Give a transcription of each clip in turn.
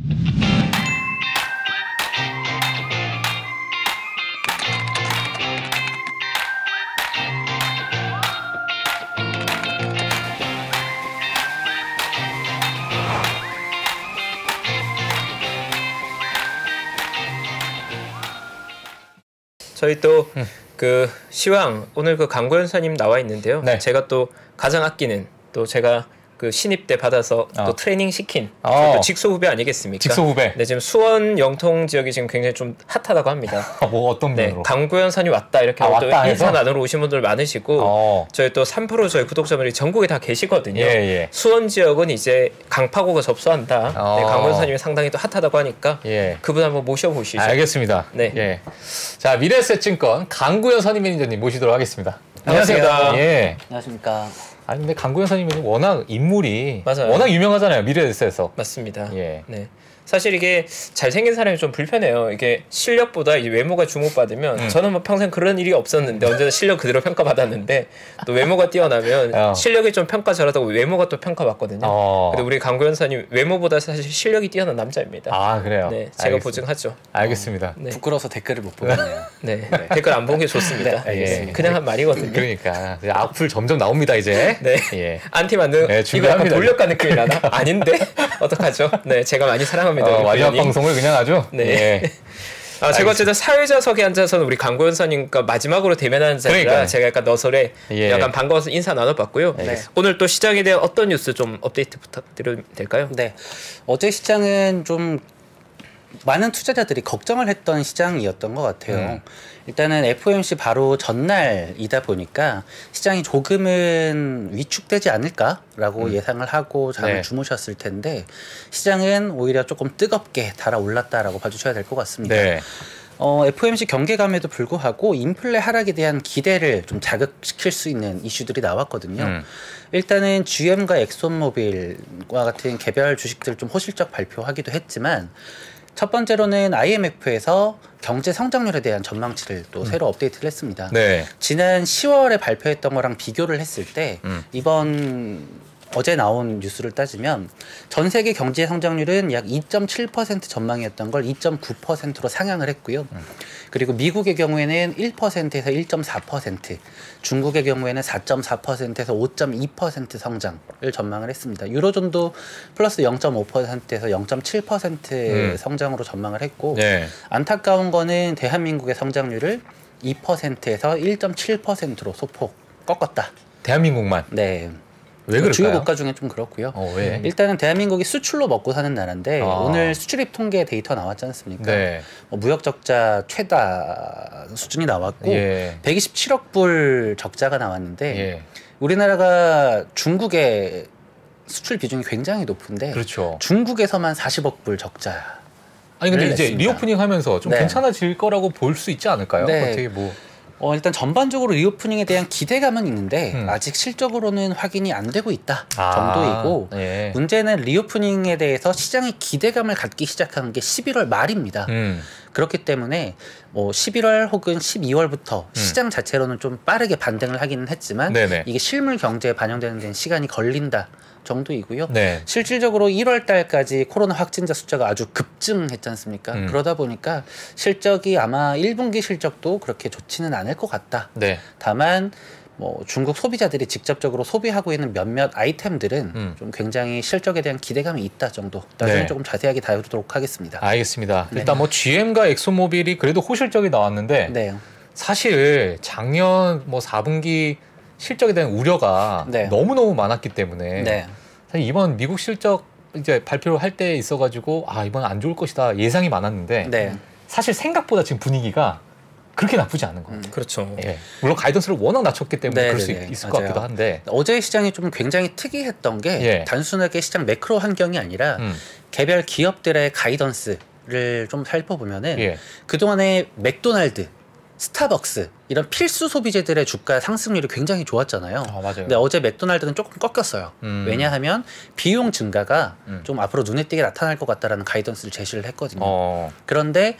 저희 또 그 시황 오늘 그 강구현사님 나와 있는데요. 네. 제가 또 가장 아끼는 또 제가 그 신입 때 받아서 또 트레이닝 시킨 또 직소 후배 아니겠습니까? 직소 후배. 네, 지금 수원 영통 지역이 지금 굉장히 좀 핫하다고 합니다. 뭐 어떤 분으로? 네, 강구현사님 왔다 이렇게 또 인사 나누러 오신 분들 많으시고 저희 또 3% 저희 구독자분들이 전국에 다 계시거든요. 예. 수원 지역은 이제 강파고가 접수한다. 네, 강구현사님이 상당히 또 핫하다고 하니까 그분 한번 모셔보시죠. 알겠습니다. 네. 예. 자, 미래에셋증권 강구현 선임 매니저님 모시도록 하겠습니다. 안녕하세요. 예. 안녕하십니까. 아니 근데 강구현 선임이 워낙 인물이 맞아요. 워낙 유명하잖아요. 미래에셋에서. 맞습니다. 예. 네. 사실 이게 잘생긴 사람이 좀 불편해요. 이게 실력보다 이제 외모가 주목받으면 저는 뭐 평생 그런 일이 없었는데 언제나 실력 그대로 평가받았는데 또 외모가 뛰어나면 실력이 좀 평가 잘하다고 외모가 또 평가받거든요. 근데 우리 강구현사님 외모보다 사실 실력이 뛰어난 남자입니다. 아 그래요? 네, 제가 보증하죠. 알겠습니다. 네. 부끄러워서 댓글을 못 보겠네요. 네. 댓글 안 본 게 좋습니다. 알겠습니다. 그냥 한 말이거든요. 그러니까 악플 점점 나옵니다 이제. 네. 예. 안티 만든 이거 약간 돌려가 느낌이 나나? 아닌데? 어떡하죠? 네, 제가 많이 사랑합니다. 마지막 방송을 그냥 아주. 네. 예. 제가 어쨌든 사회자석에 앉아서는 우리 강구현사님과 마지막으로 대면하는 자리라 제가 약간 너설에 약간 반가워서 인사 나눠봤고요. 네. 오늘 또 시장에 대한 어떤 뉴스 좀 업데이트 부탁드려도 될까요? 네. 어제 시장은 좀 많은 투자자들이 걱정을 했던 시장이었던 것 같아요. 일단은 FOMC 바로 전날이다 보니까 시장이 조금은 위축되지 않을까라고 예상을 하고 잠을 주무셨을 텐데 시장은 오히려 조금 뜨겁게 달아올랐다라고 봐주셔야 될 것 같습니다. 네. FOMC 경계감에도 불구하고 인플레 하락에 대한 기대를 좀 자극시킬 수 있는 이슈들이 나왔거든요. 일단은 GM과 엑손모빌과 같은 개별 주식들 좀 호실적 발표하기도 했지만 첫 번째로는 IMF에서 경제 성장률에 대한 전망치를 또 새로 업데이트를 했습니다. 네. 지난 10월에 발표했던 거랑 비교를 했을 때 어제 나온 뉴스를 따지면 전 세계 경제 성장률은 약 2.7% 전망이었던 걸 2.9%로 상향을 했고요. 그리고 미국의 경우에는 1%에서 1.4%, 중국의 경우에는 4.4%에서 5.2% 성장을 전망을 했습니다. 유로존도 플러스 0.5%에서 0.7% 성장으로 전망을 했고 안타까운 거는 대한민국의 성장률을 2%에서 1.7%로 소폭 꺾었다. 대한민국만? 네. 왜 그럴까요? 주요 국가 중에 좀 그렇고요. 왜? 일단은 대한민국이 수출로 먹고 사는 나라인데 오늘 수출입 통계 데이터 나왔지 않습니까? 무역 적자 최다 수준이 나왔고 127억 불 적자가 나왔는데 우리나라가 중국의 수출 비중이 굉장히 높은데 중국에서만 40억 불 적자. 아니 근데 이제 리오프닝 하면서 좀 괜찮아질 거라고 볼 수 있지 않을까요? 어떻게 뭐 일단 전반적으로 리오프닝에 대한 기대감은 있는데 아직 실적으로는 확인이 안 되고 있다 정도이고 문제는 리오프닝에 대해서 시장이 기대감을 갖기 시작한 게 11월 말입니다. 그렇기 때문에 뭐 11월 혹은 12월부터 시장 자체로는 좀 빠르게 반등을 하기는 했지만 이게 실물 경제에 반영되는 데는 시간이 걸린다 정도이고요. 실질적으로 1월 달까지 코로나 확진자 숫자가 아주 급증했지 않습니까? 그러다 보니까 실적이 아마 1분기 실적도 그렇게 좋지는 않을 것 같다. 다만 뭐 중국 소비자들이 직접적으로 소비하고 있는 몇몇 아이템들은 좀 굉장히 실적에 대한 기대감이 있다 정도. 나중에 조금 자세하게 다루도록 하겠습니다. 알겠습니다. 일단 뭐 GM과 엑소모빌이 그래도 호실적이 나왔는데 사실 작년 뭐 4분기 실적에 대한 우려가 너무너무 많았기 때문에 사실 이번 미국 실적 이제 발표를 할 때 있어가지고 이번 안 좋을 것이다 예상이 많았는데 사실 생각보다 지금 분위기가 그렇게 나쁘지 않은 거예요. 그렇죠. 물론 가이던스를 워낙 낮췄기 때문에 그럴 수 있을 것 같기도 한데 어제 시장이 좀 굉장히 특이했던 게 단순하게 시장 매크로 환경이 아니라 개별 기업들의 가이던스를 좀 살펴보면은 그동안에 맥도날드, 스타벅스 이런 필수 소비재들의 주가 상승률이 굉장히 좋았잖아요. 근데 어제 맥도날드는 조금 꺾였어요. 왜냐하면 비용 증가가 좀 앞으로 눈에 띄게 나타날 것 같다라는 가이던스를 제시를 했거든요. 그런데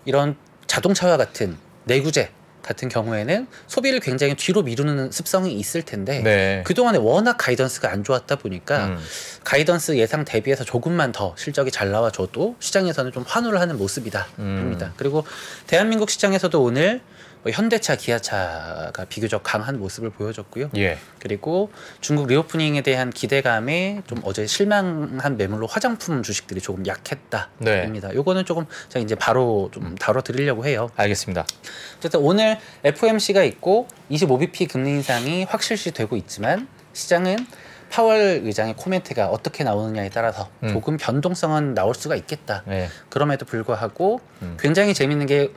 이런 자동차와 같은 내구재 같은 경우에는 소비를 굉장히 뒤로 미루는 습성이 있을 텐데 네. 그동안에 워낙 가이던스가 안 좋았다 보니까 가이던스 예상 대비해서 조금만 더 실적이 잘 나와줘도 시장에서는 좀 환호를 하는 모습이다 봅니다. 그리고 대한민국 시장에서도 오늘 현대차, 기아차가 비교적 강한 모습을 보여줬고요. 예. 그리고 중국 리오프닝에 대한 기대감에 좀 어제 실망한 매물로 화장품 주식들이 조금 약했다입니다. 네. 요거는 조금 제가 이제 바로 좀 다뤄드리려고 해요. 알겠습니다. 어쨌든 오늘 FOMC가 있고 25bp 금리 인상이 확실시 되고 있지만 시장은 파월 의장의 코멘트가 어떻게 나오느냐에 따라서 조금 변동성은 나올 수가 있겠다. 네. 그럼에도 불구하고 굉장히 재밌는 게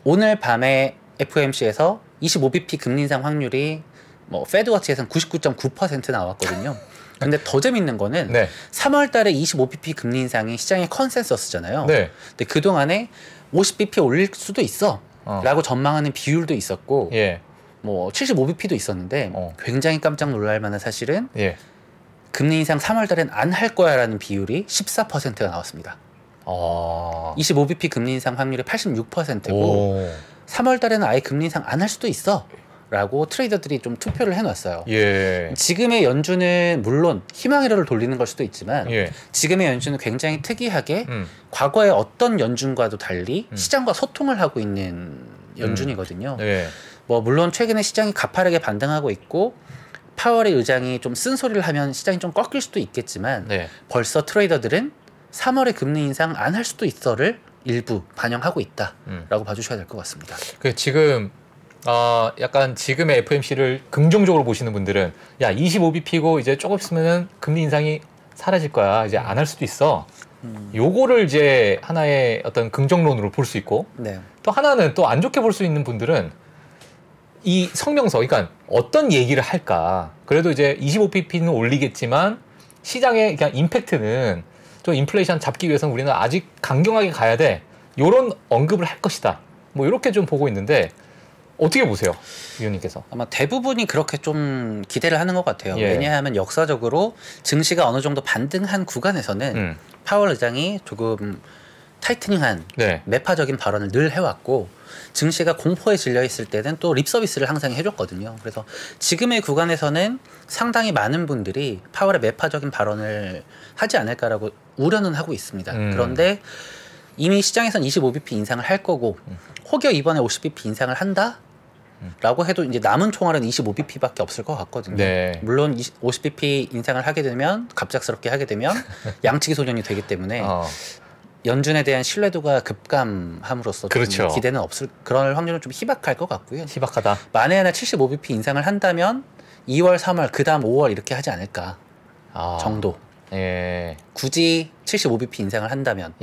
오늘 밤에 FOMC에서 25bp 금리 인상 확률이 뭐 페드워치에서는 99.9% 나왔거든요. 근데 더 재밌는 거는 네. 3월 달에 25bp 금리 인상이 시장의 컨센서스잖아요. 네. 근데 그동안에 50bp 올릴 수도 있어 라고 전망하는 비율도 있었고 예. 뭐 75bp도 있었는데 굉장히 깜짝 놀랄 만한 사실은 예. 금리 인상 3월 달엔 안 할 거야 라는 비율이 14%가 나왔습니다. 25bp 금리 인상 확률이 86%고 3월 달에는 아예 금리 인상 안 할 수도 있어 라고 트레이더들이 좀 투표를 해놨어요. 예. 지금의 연준은 물론 희망의 를 돌리는 걸 수도 있지만 예. 지금의 연준은 굉장히 특이하게 과거의 어떤 연준과도 달리 시장과 소통을 하고 있는 연준이거든요. 예. 뭐 물론 최근에 시장이 가파르게 반등하고 있고 파월의 의장이 좀 쓴소리를 하면 시장이 좀 꺾일 수도 있겠지만 네. 벌써 트레이더들은 3월에 금리 인상 안 할 수도 있어를 일부 반영하고 있다라고 봐주셔야 될 것 같습니다. 그 지금 약간 지금의 FOMC를 긍정적으로 보시는 분들은 야 25bp고 이제 조금 있으면은 금리 인상이 사라질 거야 이제 안 할 수도 있어. 요거를 이제 하나의 어떤 긍정론으로 볼 수 있고 네. 또 하나는 또 안 좋게 볼 수 있는 분들은 이 성명서 그러니까 어떤 얘기를 할까 그래도 이제 25bp는 올리겠지만 시장의 그냥 임팩트는 좀 인플레이션 잡기 위해서는 우리는 아직 강경하게 가야 돼. 요런 언급을 할 것이다. 뭐 이렇게 좀 보고 있는데 어떻게 보세요, 위원님께서? 아마 대부분이 그렇게 좀 기대를 하는 것 같아요. 예. 왜냐하면 역사적으로 증시가 어느 정도 반등한 구간에서는 파월 의장이 조금 타이트닝한 네. 매파적인 발언을 늘 해왔고 증시가 공포에 질려 있을 때는 또 립서비스를 항상 해줬거든요. 그래서 지금의 구간에서는 상당히 많은 분들이 파월의 매파적인 발언을 하지 않을까라고 우려는 하고 있습니다. 그런데 이미 시장에서는 25bp 인상을 할 거고 혹여 이번에 50bp 인상을 한다? 라고 해도 이제 남은 총알은 25bp밖에 없을 것 같거든요. 네. 물론 50bp 인상을 하게 되면 갑작스럽게 하게 되면 양치기 소년이 되기 때문에 연준에 대한 신뢰도가 급감함으로써 그렇죠. 기대는 없을 그럴 확률은 좀 희박할 것 같고요. 희박하다. 만에 하나 75bp 인상을 한다면 2월, 3월, 그 다음 5월 이렇게 하지 않을까 정도. 예. 굳이 75bp 인상을 한다면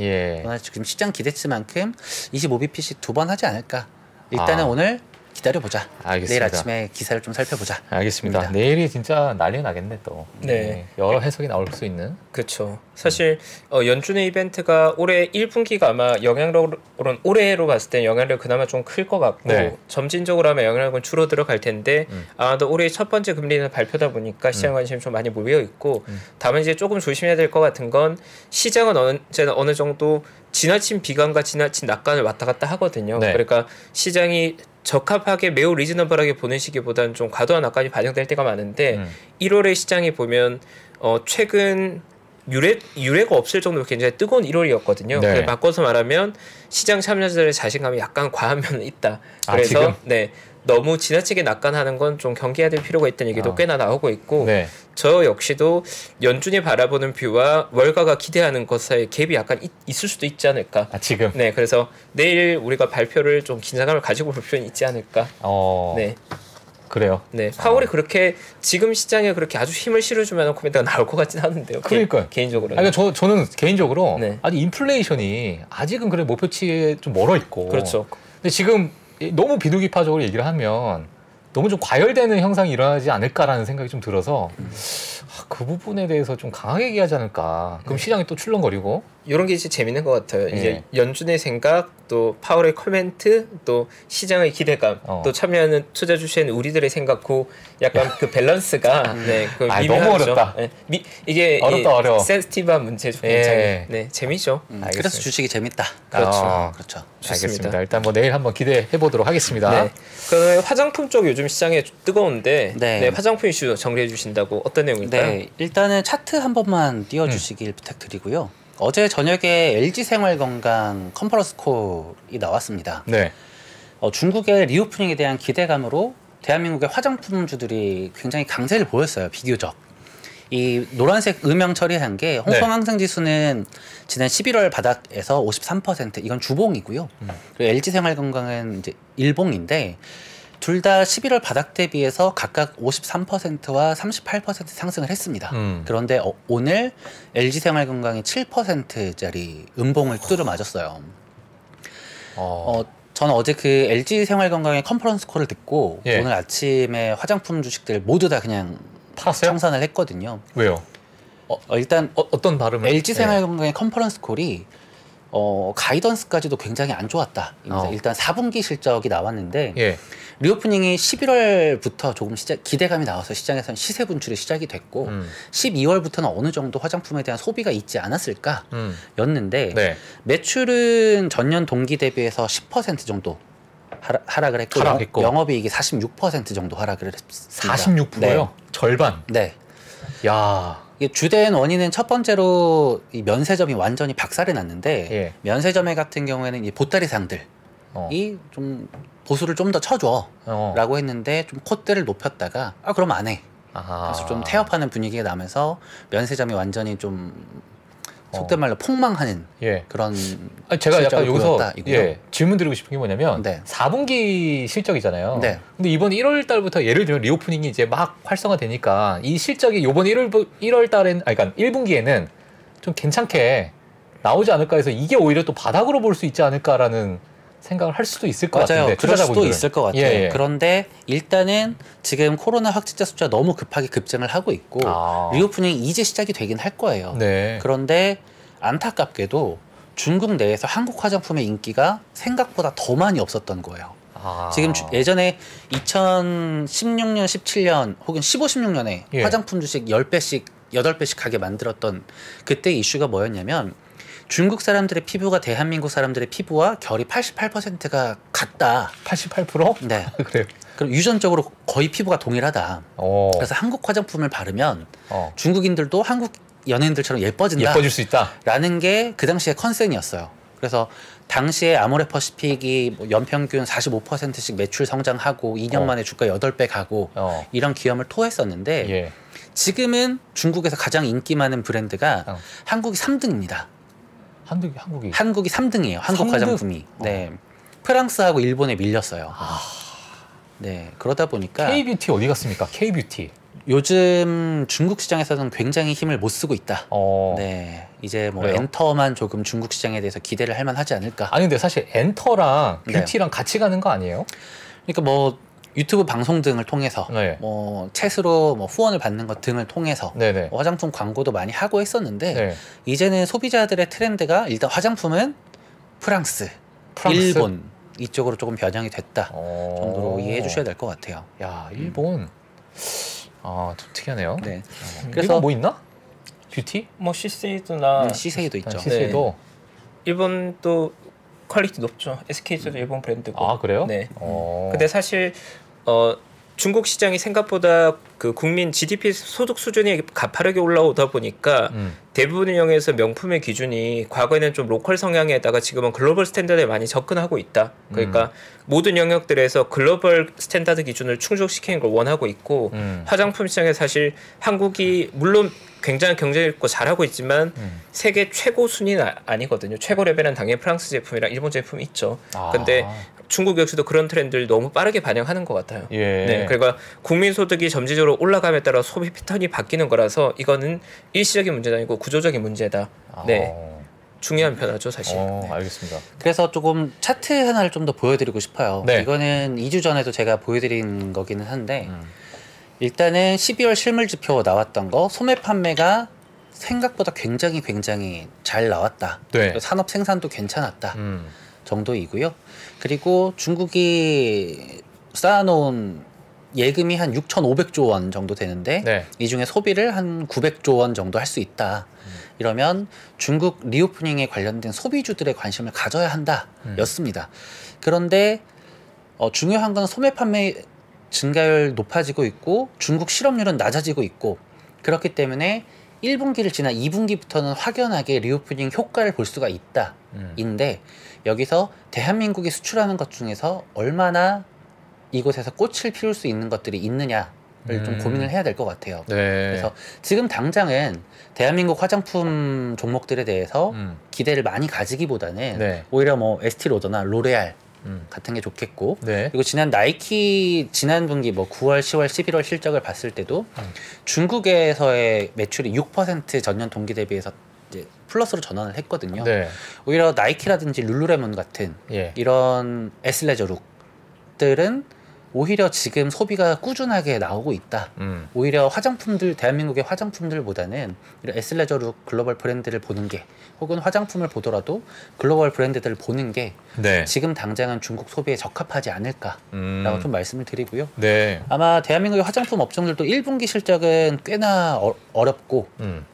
지금 시장 기대치만큼 25bp씩 2번 하지 않을까. 일단은 오늘 기다려보자. 알겠습니다. 내일 아침에 기사를 좀 살펴보자. 알겠습니다. 입니다. 내일이 진짜 난리 나겠네 또. 네. 여러 해석이 나올 수 있는. 그렇죠. 사실 연준의 이벤트가 올해 1분기가 아마 영향력으로는 올해로 봤을 때 영향력 그나마 좀 클 것 같고 네. 점진적으로 하면 영향력은 줄어들어 갈 텐데 아마도 올해 첫 번째 금리는 발표다 보니까 시장 관심이 좀 많이 모여 있고 다만 이제 조금 조심해야 될 것 같은 건 시장은 언제나 어느 정도 지나친 비관과 지나친 낙관을 왔다 갔다 하거든요. 네. 그러니까 시장이 적합하게 매우 리즈너블하게 보는 시기보다는 좀 과도한 낙관이 반영될 때가 많은데 1월에 시장이 보면 최근 유례가 없을 정도로 굉장히 뜨거운 1월이었거든요. 네. 바꿔서 말하면 시장 참여자들의 자신감이 약간 과한 면은 있다. 그래서 네. 너무 지나치게 낙관하는 건 좀 경계해야 될 필요가 있다는 얘기도 꽤나 나오고 있고 네. 저 역시도 연준이 바라보는 뷰와 월가가 기대하는 것 사이에 갭이 약간 있을 수도 있지 않을까. 지금? 네, 그래서 내일 우리가 발표를 좀 긴장감을 가지고 볼 필요는 있지 않을까. 네. 그래요. 네, 파월이 그렇게 지금 시장에 그렇게 아주 힘을 실어주면 코멘트가 나올 것 같진 않은데요. 그러니까요. 개인적으로. 그러니까 저는 개인적으로 네. 아직 인플레이션이 아직은 그래 목표치에 좀 멀어 있고. 그렇죠. 근데 지금 너무 비둘기파적으로 얘기를 하면 너무 좀 과열되는 현상이 일어나지 않을까라는 생각이 좀 들어서 그 부분에 대해서 좀 강하게 얘기하지 않을까. 그럼 시장이 또 출렁거리고. 이런 게 이제 재밌는 것 같아요. 이제 연준의 생각, 또 파월의 코멘트, 또 시장의 기대감, 또 참여하는 투자 주시는 우리들의 생각고 약간 그 밸런스가 그 너무 어렵다. 이게 어려워. 센시티브한 문제죠. 굉장히. 재미죠. 그래서 주식이 재밌다. 그렇죠. 그렇죠. 알겠습니다. 일단 뭐 내일 한번 기대해 보도록 하겠습니다. 그 화장품 쪽 요즘 시장에 뜨거운데 화장품 이슈 정리해 주신다고 어떤 내용일까요? 일단은 차트 한 번만 띄워주시길 부탁드리고요. 어제 저녁에 LG생활건강 컨퍼런스 콜이 나왔습니다. 중국의 리오프닝에 대한 기대감으로 대한민국의 화장품주들이 굉장히 강세를 보였어요. 비교적. 이 노란색 음영 처리한 게 홍콩항생지수는 지난 11월 바닥에서 53%, 이건 주봉이고요. 그리고 LG생활건강은 이제 일봉인데 둘 다 11월 바닥 대비해서 각각 53%와 38% 상승을 했습니다. 그런데 오늘 LG생활건강이 7%짜리 음봉을 뚫어맞았어요. 저는 어제 그 LG생활건강의 컨퍼런스 콜을 듣고 오늘 아침에 화장품 주식들 모두 다 그냥 팔았어요? 청산을 했거든요. 왜요? 일단 어떤 발음을? LG생활건강의 컨퍼런스 콜이 가이던스까지도 굉장히 안 좋았다. 일단 4분기 실적이 나왔는데 리오프닝이 11월부터 조금 기대감이 나와서 시장에서는 시세 분출이 시작이 됐고 12월부터는 어느 정도 화장품에 대한 소비가 있지 않았을까 였는데 매출은 전년 동기 대비해서 10% 정도 하락을 했고 영업이익이 46% 정도 하락을 했습니다. 46%요? 절반? 야, 주된 원인은 첫 번째로 이 면세점이 완전히 박살이 났는데 면세점에 같은 경우에는 이 보따리상들이 좀 보수를 좀 더 쳐줘 라고 했는데 좀 콧대를 높였다가 그럼 안 해. 그래서 좀 태업하는 분위기가 나면서 면세점이 완전히 좀 속된 말로 폭망하는 그런 제가 약간 여기서 질문 드리고 싶은 게 뭐냐면 4분기 실적이잖아요. 근데 이번 1월 달부터 예를 들면 리오프닝이 이제 막 활성화되니까 이 실적이 이번 1월 달엔 그러니까 1분기에는 좀 괜찮게 나오지 않을까 해서 이게 오히려 또 바닥으로 볼 수 있지 않을까라는 생각을 할 수도 있을 것 같은데 그럴 수도 있을 것 같아요. 그런데 일단은 지금 코로나 확진자 숫자 너무 급하게 급증을 하고 있고 리오프닝이 이제 시작이 되긴 할 거예요. 그런데 안타깝게도 중국 내에서 한국 화장품의 인기가 생각보다 더 많이 없었던 거예요. 지금 예전에 2016년, 17년 혹은 15, 16년에 화장품 주식 10배씩, 8배씩 가게 만들었던 그때 이슈가 뭐였냐면 중국 사람들의 피부가 대한민국 사람들의 피부와 결이 88%가 같다. 88%? 네. 그래요. 그럼 유전적으로 거의 피부가 동일하다. 그래서 한국 화장품을 바르면 중국인들도 한국 연예인들처럼 예뻐진다. 예뻐질 수 있다. 라는 게 그 당시의 컨센이었어요. 그래서 당시에 아모레퍼시픽이 뭐 연평균 45%씩 매출 성장하고 2년 만에 주가 8배 가고 이런 기염을 토했었는데 지금은 중국에서 가장 인기 많은 브랜드가 한국이 3등입니다. 한국이 3등이에요. 한국 3등? 화장품이. 프랑스하고 일본에 밀렸어요. 그러다 보니까 K-뷰티 어디 갔습니까? K-뷰티. 요즘 중국 시장에서는 굉장히 힘을 못 쓰고 있다. 이제 뭐 그래요? 엔터만 조금 중국 시장에 대해서 기대를 할 만하지 않을까. 아니 근데 사실 엔터랑 뷰티랑 같이 가는 거 아니에요? 그러니까 뭐 유튜브 방송 등을 통해서 뭐 챗으로 뭐 후원을 받는 것 등을 통해서 뭐 화장품 광고도 많이 하고 했었는데 이제는 소비자들의 트렌드가 일단 화장품은 프랑스, 일본 이쪽으로 조금 변형이 됐다 정도로 이해해 주셔야 될 것 같아요. 야, 일본 좀 특이하네요. 그래서 뭐 있나? 뷰티? 뭐 시세이도나 시세이도 있죠. 시세이도 일본도 퀄리티 높죠. SK도 일본 브랜드고. 그래요? 근데 사실 중국 시장이 생각보다 그 국민 GDP 소득 수준이 가파르게 올라오다 보니까 대부분의 영역에서 명품의 기준이 과거에는 좀 로컬 성향에다가 지금은 글로벌 스탠다드에 많이 접근하고 있다. 그러니까 모든 영역들에서 글로벌 스탠다드 기준을 충족시키는 걸 원하고 있고 화장품 시장에 사실 한국이 물론 굉장히 경쟁 있고 잘하고 있지만 세계 최고 순위는 아니거든요. 최고 레벨은 당연히 프랑스 제품이랑 일본 제품이 있죠. 근데 중국 역시도 그런 트렌드를 너무 빠르게 반영하는 것 같아요. 그러니까 국민 소득이 점진적으로 올라감에 따라 소비 패턴이 바뀌는 거라서 이거는 일시적인 문제가 아니고 구조적인 문제다. 중요한 변화죠, 사실. 네. 알겠습니다. 그래서 조금 차트 하나를 좀 더 보여드리고 싶어요. 네. 이거는 2주 전에도 제가 보여드린 거기는 한데 일단은 12월 실물 지표 나왔던 거 소매 판매가 생각보다 굉장히 잘 나왔다. 네. 산업 생산도 괜찮았다 정도이고요. 그리고 중국이 쌓아놓은 예금이 한 6,500조 원 정도 되는데 네. 이 중에 소비를 한 900조 원 정도 할 수 있다. 이러면 중국 리오프닝에 관련된 소비주들의 관심을 가져야 한다 였습니다. 그런데 중요한 건 소매 판매 증가율 높아지고 있고 중국 실업률은 낮아지고 있고 그렇기 때문에 1분기를 지나 2분기부터는 확연하게 리오프닝 효과를 볼 수가 있다. 인데 여기서 대한민국이 수출하는 것 중에서 얼마나 이곳에서 꽃을 피울 수 있는 것들이 있느냐를 좀 고민을 해야 될 것 같아요. 네. 그래서 지금 당장은 대한민국 화장품 종목들에 대해서 기대를 많이 가지기보다는 네. 오히려 뭐 에스티로더나 로레알 같은 게 좋겠고 네. 그리고 지난 나이키 지난 분기 뭐 9월, 10월, 11월 실적을 봤을 때도 중국에서의 매출이 6% 전년 동기 대비해서 이제 플러스로 전환을 했거든요. 네. 오히려 나이키라든지 룰루레몬 같은 예. 이런 에슬레저룩들은 오히려 지금 소비가 꾸준하게 나오고 있다. 오히려 화장품들 대한민국의 화장품들보다는 이런 에슬레저룩 글로벌 브랜드를 보는 게 혹은 화장품을 보더라도 글로벌 브랜드들을 보는 게 네. 지금 당장은 중국 소비에 적합하지 않을까라고 좀 말씀을 드리고요. 네. 아마 대한민국의 화장품 업종들도 1분기 실적은 꽤나 어렵고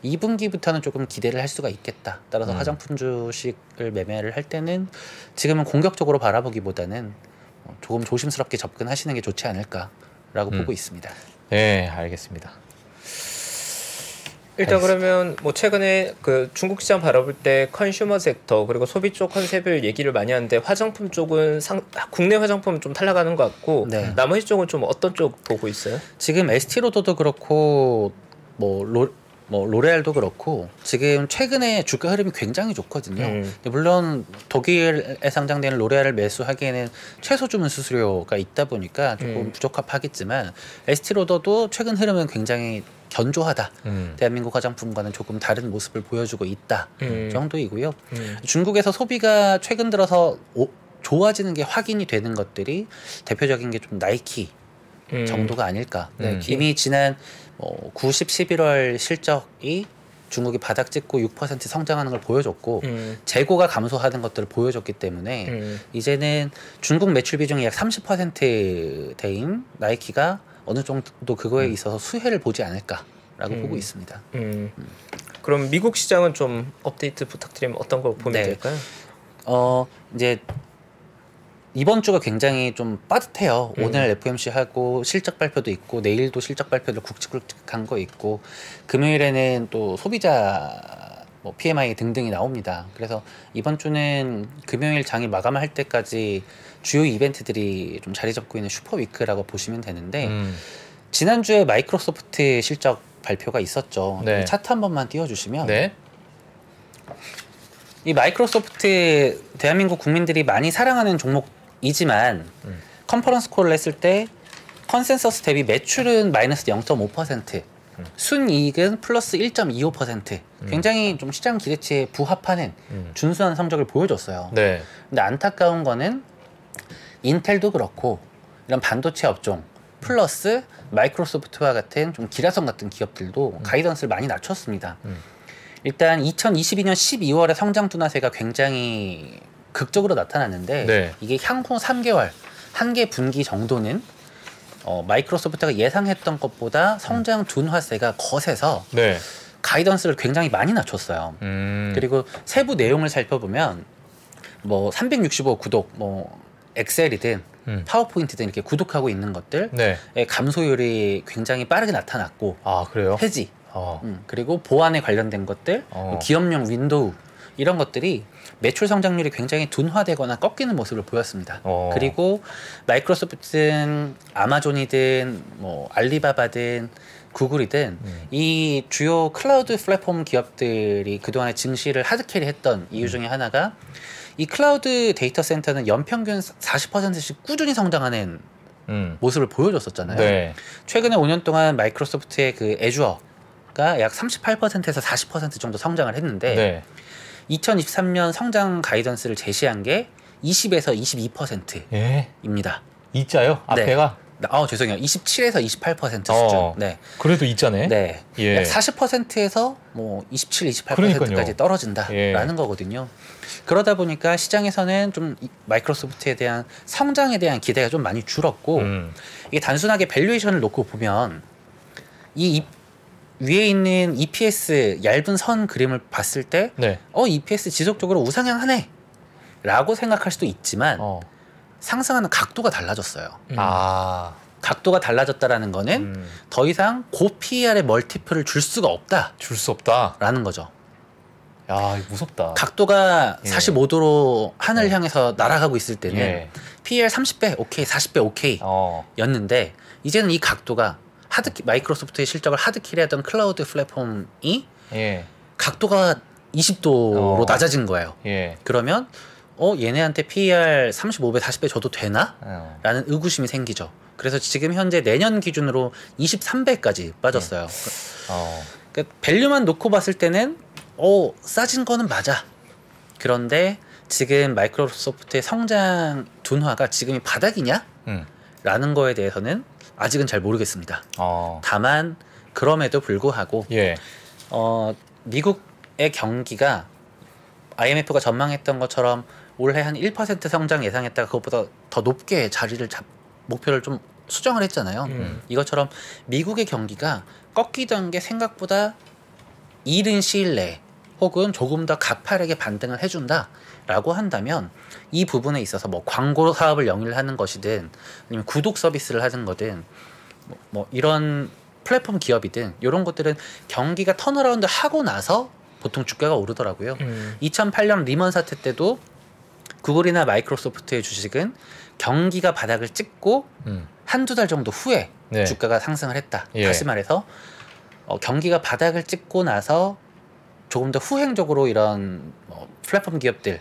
2분기부터는 조금 기대를 할 수가 있겠다. 따라서 화장품 주식을 매매를 할 때는 지금은 공격적으로 바라보기보다는 조금 조심스럽게 접근하시는 게 좋지 않을까라고 보고 있습니다. 네, 알겠습니다. 일단 그러면 뭐 최근에 그 중국 시장 바라볼 때 컨슈머 섹터 그리고 소비 쪽 컨셉을 얘기를 많이 하는데 화장품 쪽은 국내 화장품은 좀 탈락하는 것 같고 네. 나머지 쪽은 좀 어떤 쪽 보고 있어요? 지금 에스티로더도 그렇고 뭐 로레알도 그렇고 지금 최근에 주가 흐름이 굉장히 좋거든요. 물론 독일에 상장되는 로레알을 매수하기에는 최소 주문 수수료가 있다 보니까 조금 부적합하겠지만 에스티로더도 최근 흐름은 굉장히 견조하다. 대한민국 화장품과는 조금 다른 모습을 보여주고 있다 정도이고요. 중국에서 소비가 최근 들어서 좋아지는 게 확인이 되는 것들이 대표적인 게 좀 나이키 정도가 아닐까. 이미 지난 9, 10, 11월 실적이 중국이 바닥 찍고 6% 성장하는 걸 보여줬고 재고가 감소하는 것들을 보여줬기 때문에 이제는 중국 매출 비중이 약 30%대인 나이키가 어느 정도 그거에 있어서 수혜를 보지 않을까라고 보고 있습니다. 그럼 미국 시장은 좀 업데이트 부탁드리면 어떤 걸 보면 네. 될까요? 이제 이번 주가 굉장히 좀 빠듯해요. 오늘 FOMC 하고 실적 발표도 있고 내일도 실적 발표를 굵직굵직한 거 있고 금요일에는 또 소비자 뭐 PMI 등등이 나옵니다. 그래서 이번 주는 금요일 장이 마감할 때까지 주요 이벤트들이 좀 자리 잡고 있는 슈퍼위크라고 보시면 되는데 지난주에 마이크로소프트 실적 발표가 있었죠. 네. 차트 한 번만 띄워주시면 네. 이 마이크로소프트 대한민국 국민들이 많이 사랑하는 종목이지만 컨퍼런스 콜을 했을 때 컨센서스 대비 매출은 마이너스 0.5%, 순이익은 플러스 1.25%, 굉장히 좀 시장 기대치에 부합하는 준수한 성적을 보여줬어요. 네. 근데 안타까운 거는 인텔도 그렇고 이런 반도체 업종 플러스 마이크로소프트와 같은 좀 기라성 같은 기업들도 가이던스를 많이 낮췄습니다. 일단 2022년 12월에 성장 둔화세가 굉장히 극적으로 나타났는데 네. 이게 향후 3개월, 한 개 분기 정도는 마이크로소프트가 예상했던 것보다 성장 둔화세가 거세서 네. 가이던스를 굉장히 많이 낮췄어요. 그리고 세부 내용을 살펴보면 뭐 365 구독, 뭐 엑셀이든 파워포인트든 이렇게 구독하고 있는 것들의 네. 감소율이 굉장히 빠르게 나타났고 아 그래요? 해지 그리고 보안에 관련된 것들 기업용 윈도우 이런 것들이 매출 성장률이 굉장히 둔화되거나 꺾이는 모습을 보였습니다. 그리고 마이크로소프트든 아마존이든 뭐 알리바바든 구글이든 이 주요 클라우드 플랫폼 기업들이 그동안에 증시를 하드캐리했던 이유 중에 하나가 이 클라우드 데이터 센터는 연평균 40%씩 꾸준히 성장하는 모습을 보여줬었잖아요. 네. 최근에 5년 동안 마이크로소프트의 그 애주어가 약 38%에서 40% 정도 성장을 했는데 네. 2023년 성장 가이던스를 제시한 게 20에서 22%입니다. 이자요? 앞에가? 죄송해요. 27에서 28% 수준. 네. 그래도 이자네. 네. 약 40%에서 뭐 27, 28%까지 떨어진다라는 거거든요. 그러다 보니까 시장에서는 좀 마이크로소프트에 대한 성장에 대한 기대가 좀 많이 줄었고 이게 단순하게 밸류에이션을 놓고 보면 이 위에 있는 EPS 얇은 선 그림을 봤을 때 EPS 지속적으로 우상향하네 라고 생각할 수도 있지만 상승하는 각도가 달라졌어요. 각도가 달라졌다라는 거는 더 이상 고 PER의 멀티플을 줄 수가 없다. 줄 수 없다. 라는 거죠. 야, 무섭다. 각도가 45도로 하늘 향해서 날아가고 있을 때는 PER 30배 오케이, 40배 오케이 였는데 이제는 이 각도가 마이크로소프트의 실적을 하드킬하던 클라우드 플랫폼이 각도가 20도로 낮아진 거예요. 그러면 얘네한테 PER 35배, 40배 줘도 되나? 라는 의구심이 생기죠. 그래서 지금 현재 내년 기준으로 23배까지 빠졌어요. 그러니까 밸류만 놓고 봤을 때는 싸진 거는 맞아. 그런데 지금 마이크로소프트의 성장 둔화가 지금이 바닥이냐? 라는 거에 대해서는 아직은 잘 모르겠습니다. 다만 그럼에도 불구하고 미국의 경기가 IMF가 전망했던 것처럼 올해 한 1% 성장 예상했다가 그것보다 더 높게 목표를 좀 수정을 했잖아요. 이것처럼 미국의 경기가 꺾이던 게 생각보다 이른 시일 내에 혹은 조금 더 가파르게 반등을 해준다라고 한다면 이 부분에 있어서 뭐 광고 사업을 영위를 하는 것이든 아니면 구독 서비스를 하는 거든 뭐 이런 플랫폼 기업이든 이런 것들은 경기가 턴어라운드 하고 나서 보통 주가가 오르더라고요. 2008년 리먼 사태 때도 구글이나 마이크로소프트의 주식은 경기가 바닥을 찍고 한두 달 정도 후에 주가가 상승을 했다. 다시 말해서 경기가 바닥을 찍고 나서 조금 더 후행적으로 이런 플랫폼 기업들이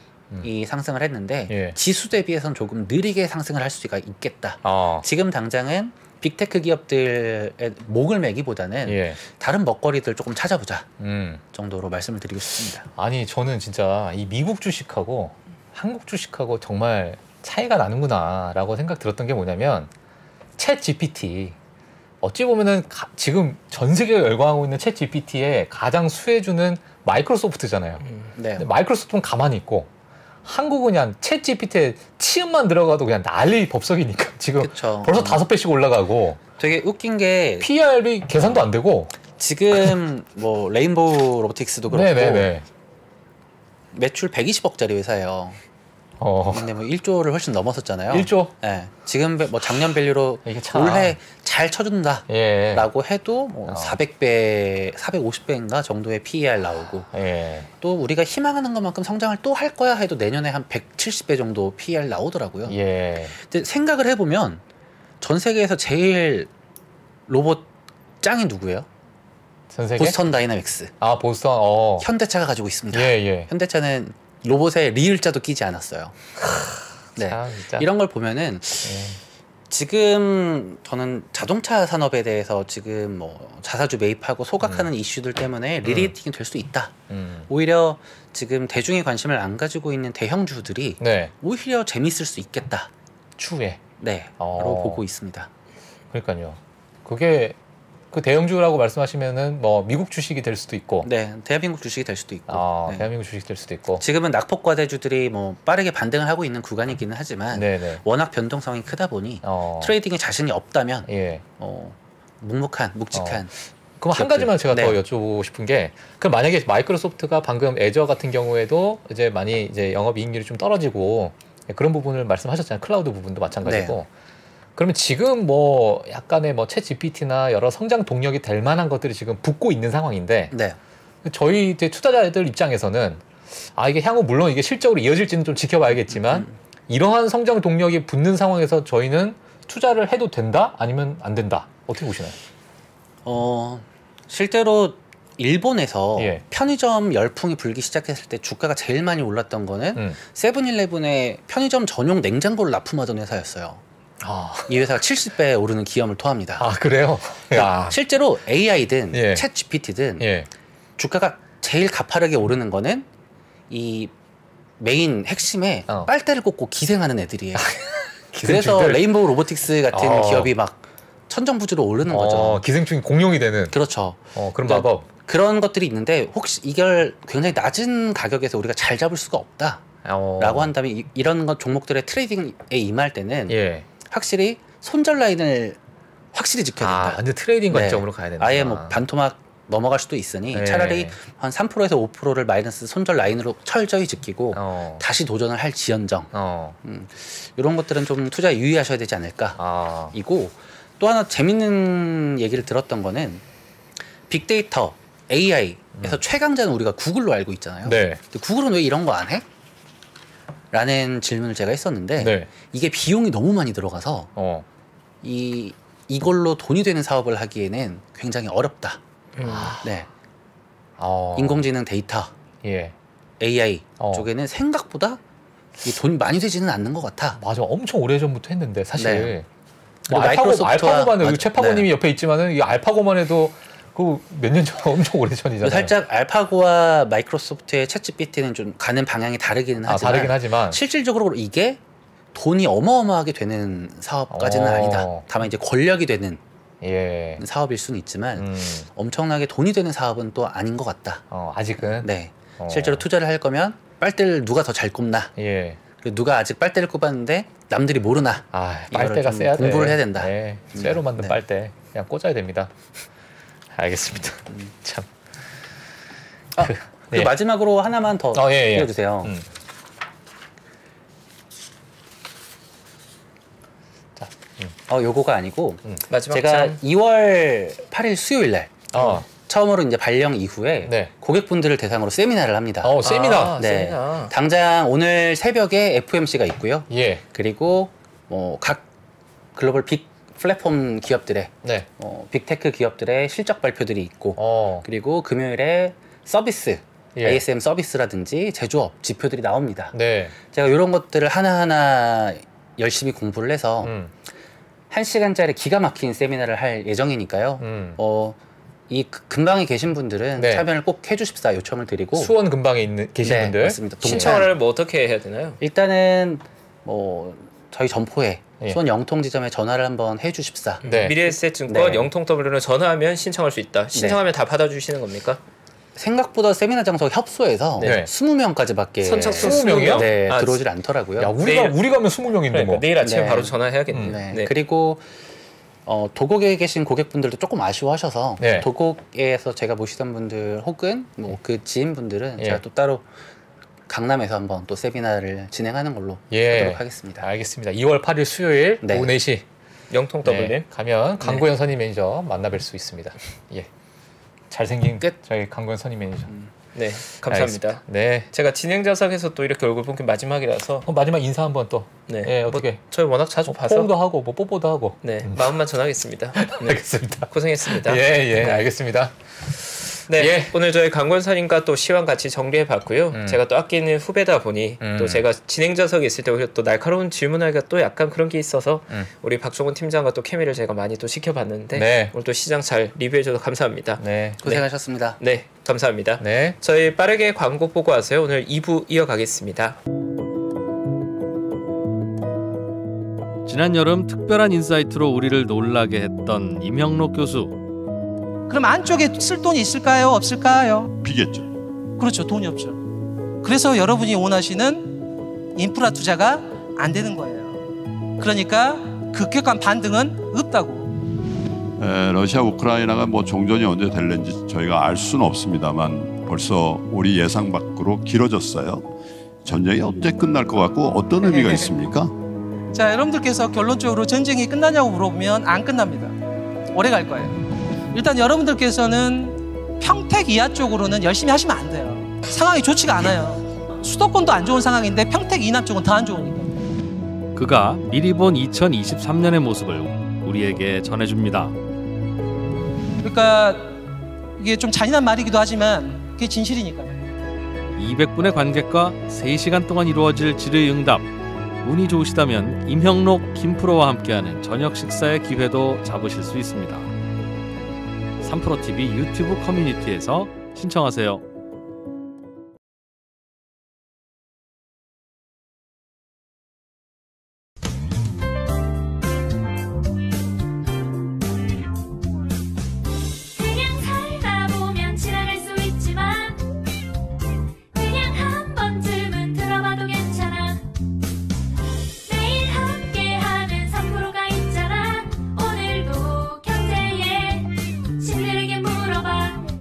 상승을 했는데 지수 대비해서는 조금 느리게 상승을 할 수가 있겠다. 지금 당장은 빅테크 기업들의 목을 매기보다는 다른 먹거리들 조금 찾아보자 정도로 말씀을 드리고 싶습니다. 아니 저는 진짜 이 미국 주식하고 한국 주식하고 정말 차이가 나는구나 라고 생각 들었던 게 뭐냐면 챗 GPT 어찌 보면은 지금 전 세계가 열광하고 있는 챗 GPT에 가장 수혜주는 마이크로소프트잖아요. 근데 마이크로소프트는 가만히 있고 한국은 그냥 챗 GPT에 치음만 들어가도 그냥 난리 법석이니까 지금 벌써 5배씩 올라가고 되게 웃긴 게 PER이 계산도 안 되고 지금 뭐 레인보우 로보틱스도 그렇고 매출 120억짜리 회사예요. 근데 뭐 1조를 훨씬 넘었었잖아요. 1조? 네. 지금 뭐 작년 밸류로 올해 잘 쳐준다라고 해도 뭐 400배, 450배인가 정도의 PER 나오고 또 우리가 희망하는 것만큼 성장을 또 할 거야 해도 내년에 한 170배 정도 PER 나오더라고요. 근데 생각을 해보면 전 세계에서 제일 로봇 짱이 누구예요? 전 세계? 보스턴 다이나믹스. 보스턴. 현대차가 가지고 있습니다. 현대차는 로봇에 리을자도 끼지 않았어요. 이런 걸 보면은 지금 저는 자동차 산업에 대해서 지금 뭐 자사주 매입하고 소각하는 이슈들 때문에 리레이팅이 될 수 있다. 오히려 지금 대중의 관심을 안 가지고 있는 대형주들이 오히려 재밌을 수 있겠다. 추후에. 라고 보고 있습니다. 그러니까요. 그게 그 대형주라고 말씀하시면은 뭐 미국 주식이 될 수도 있고, 대한민국 주식이 될 수도 있고, 대한민국 주식이 될 수도 있고. 지금은 낙폭과대주들이 뭐 빠르게 반등을 하고 있는 구간이기는 하지만 워낙 변동성이 크다 보니 트레이딩에 자신이 없다면 묵직한. 그럼 한 가지만 제가 더 여쭤보고 싶은 게, 그럼 만약에 마이크로소프트가 방금 애저 같은 경우에도 이제 많이 이제 영업이익률이 좀 떨어지고 그런 부분을 말씀하셨잖아요. 클라우드 부분도 마찬가지고. 그러면 지금 뭐 약간의 뭐 챗 GPT나 여러 성장 동력이 될 만한 것들이 지금 붙고 있는 상황인데 저희 이제 투자자들 입장에서는 이게 향후 물론 이게 실적으로 이어질지는 좀 지켜봐야겠지만 이러한 성장 동력이 붙는 상황에서 저희는 투자를 해도 된다? 아니면 안 된다? 어떻게 보시나요? 실제로 일본에서 편의점 열풍이 불기 시작했을 때 주가가 제일 많이 올랐던 거는 세븐일레븐의 편의점 전용 냉장고를 납품하던 회사였어요. 이 회사가 70배 오르는 기염을 토합니다. 그래요? 이 메인 핵심에 빨대를 꽂고 기생하는 애들이에요. 그래서 레인보우 로보틱스 같은 기업이 막 천정부지로 오르는 거죠. 기생충이 공룡이 되는. 그렇죠. 그런 마법. 그런 것들이 있는데 혹시 이걸 굉장히 낮은 가격에서 우리가 잘 잡을 수가 없다 라고 한다면 이런 것 종목들의 트레이딩에 임할 때는 확실히 손절 라인을 확실히 지켜야 된다. 완전 트레이딩 관점으로 가야 된다. 아예 뭐 반토막 넘어갈 수도 있으니 차라리 한 3%에서 5%를 마이너스 손절 라인으로 철저히 지키고 다시 도전을 할 지연정 이런 것들은 좀 투자에 유의하셔야 되지 않을까 이고, 또 하나 재밌는 얘기를 들었던 거는 빅데이터 AI에서 최강자는 우리가 구글로 알고 있잖아요. 근데 구글은 왜 이런 거 안 해? 라는 질문을 제가 했었는데 이게 비용이 너무 많이 들어가서 이걸로 돈이 되는 사업을 하기에는 굉장히 어렵다. 인공지능 데이터 AI 쪽에는 생각보다 이 돈이 많이 되지는 않는 것 같아. 맞아, 엄청 오래전부터 했는데 사실 뭐 알파고만 최파고님이 옆에 있지만은 이 알파고만 해도 그 몇 년 전 엄청 오래전이잖아요. 살짝 알파고와 마이크로소프트의 챗GPT는 좀 가는 방향이 다르긴 하지만 실질적으로 이게 돈이 어마어마하게 되는 사업까지는 아니다. 다만 이제 권력이 되는 사업일 수는 있지만 엄청나게 돈이 되는 사업은 또 아닌 것 같다. 아직은. 실제로 투자를 할 거면 빨대를 누가 더 잘 꼽나, 그리고 누가 아직 빨대를 꼽았는데 남들이 모르나, 빨대가 세야 돼. 공부를 해야 된다. 쇠로 만든 빨대 그냥 꽂아야 됩니다. 알겠습니다. 참. 그 마지막으로 하나만 더 띄워주세요. 요거가 아니고 제가 2월 8일 수요일 날 처음으로 이제 발령 이후에 고객분들을 대상으로 세미나를 합니다. 세미나. 세미나. 당장 오늘 새벽에 FOMC가 있고요. 그리고 각 글로벌 빅 플랫폼 기업들의 빅테크 기업들의 실적 발표들이 있고, 그리고 금요일에 서비스 ASM 서비스라든지 제조업 지표들이 나옵니다. 제가 이런 것들을 하나하나 열심히 공부를 해서 1시간짜리 기가 막힌 세미나를 할 예정이니까요. 이 근방에 계신 분들은 참여를 꼭 해주십사 요청을 드리고, 수원 근방에 계신 분들 맞습니다. 신청을 뭐 어떻게 해야 되나요? 일단은 뭐 저희 점포에 수원 영통지점에 전화를 한번 해주십사. 미래에셋증권 영통W는 전화하면 신청할 수 있다. 신청하면 다 받아주시는 겁니까? 생각보다 세미나 장소가 협소해서 20명까지밖에 선착순 20명이요? 들어오질 않더라고요. 야, 우리 가면 20명인데 뭐. 내일 아침에 바로 전화해야겠네요. 그리고 도곡에 계신 고객분들도 조금 아쉬워하셔서 도곡에서 제가 모시던 분들 혹은 뭐 그 지인분들은 제가 또 따로 강남에서 한번 또 세미나를 진행하는 걸로 하도록 하겠습니다. 알겠습니다. 2월 8일 수요일 오후 4시 영통 더블님 가면 강구현 선임 매니저 만나뵐 수 있습니다. 잘생긴 저희 강구현 선임 매니저. 감사합니다. 제가 진행자석에서 또 이렇게 얼굴 본 게 마지막이라서 마지막 인사 한번 또. 어떻게? 저희 워낙 자주 봐서 포옹도 하고 뭐 뽀뽀도 하고. 마음만 전하겠습니다. 알겠습니다. 고생했습니다. 알겠습니다. 오늘 저희 강권선임과 또 시황 같이 정리해봤고요. 제가 또 아끼는 후배다 보니 또 제가 진행자석에 있을 때 오히려 또 날카로운 질문하기가 또 약간 그런 게 있어서 우리 박종훈 팀장과 또 케미를 제가 많이 또 시켜봤는데 오늘 또 시장 잘 리뷰해줘서 감사합니다. 고생하셨습니다. 감사합니다. 저희 빠르게 광고 보고 와서요. 오늘 2부 이어가겠습니다. 지난 여름 특별한 인사이트로 우리를 놀라게 했던 임형록 교수. 그럼 안쪽에 쓸 돈이 있을까요? 없을까요? 비겠죠. 그렇죠. 돈이 없죠. 그래서 여러분이 원하시는 인프라 투자가 안 되는 거예요. 그러니까 급격한 반등은 없다고. 러시아 우크라이나가 뭐 종전이 언제 될는지 저희가 알 수는 없습니다만 벌써 우리 예상 밖으로 길어졌어요. 전쟁이 언제 끝날 것 같고 어떤 의미가 있습니까? 자, 여러분들께서 결론적으로 전쟁이 끝나냐고 물어보면 안 끝납니다. 오래 갈 거예요. 일단 여러분들께서는 평택 이하 쪽으로는 열심히 하시면 안 돼요. 상황이 좋지가 않아요. 수도권도 안 좋은 상황인데 평택 이남 쪽은 더 안 좋으니까. 그가 미리 본 2023년의 모습을 우리에게 전해줍니다. 그러니까 이게 좀 잔인한 말이기도 하지만 그게 진실이니까요. 200분의 관객과 3시간 동안 이루어질 질의응답. 운이 좋으시다면 임형록, 김프로와 함께하는 저녁 식사의 기회도 잡으실 수 있습니다. 3프로TV 유튜브 커뮤니티에서 신청하세요.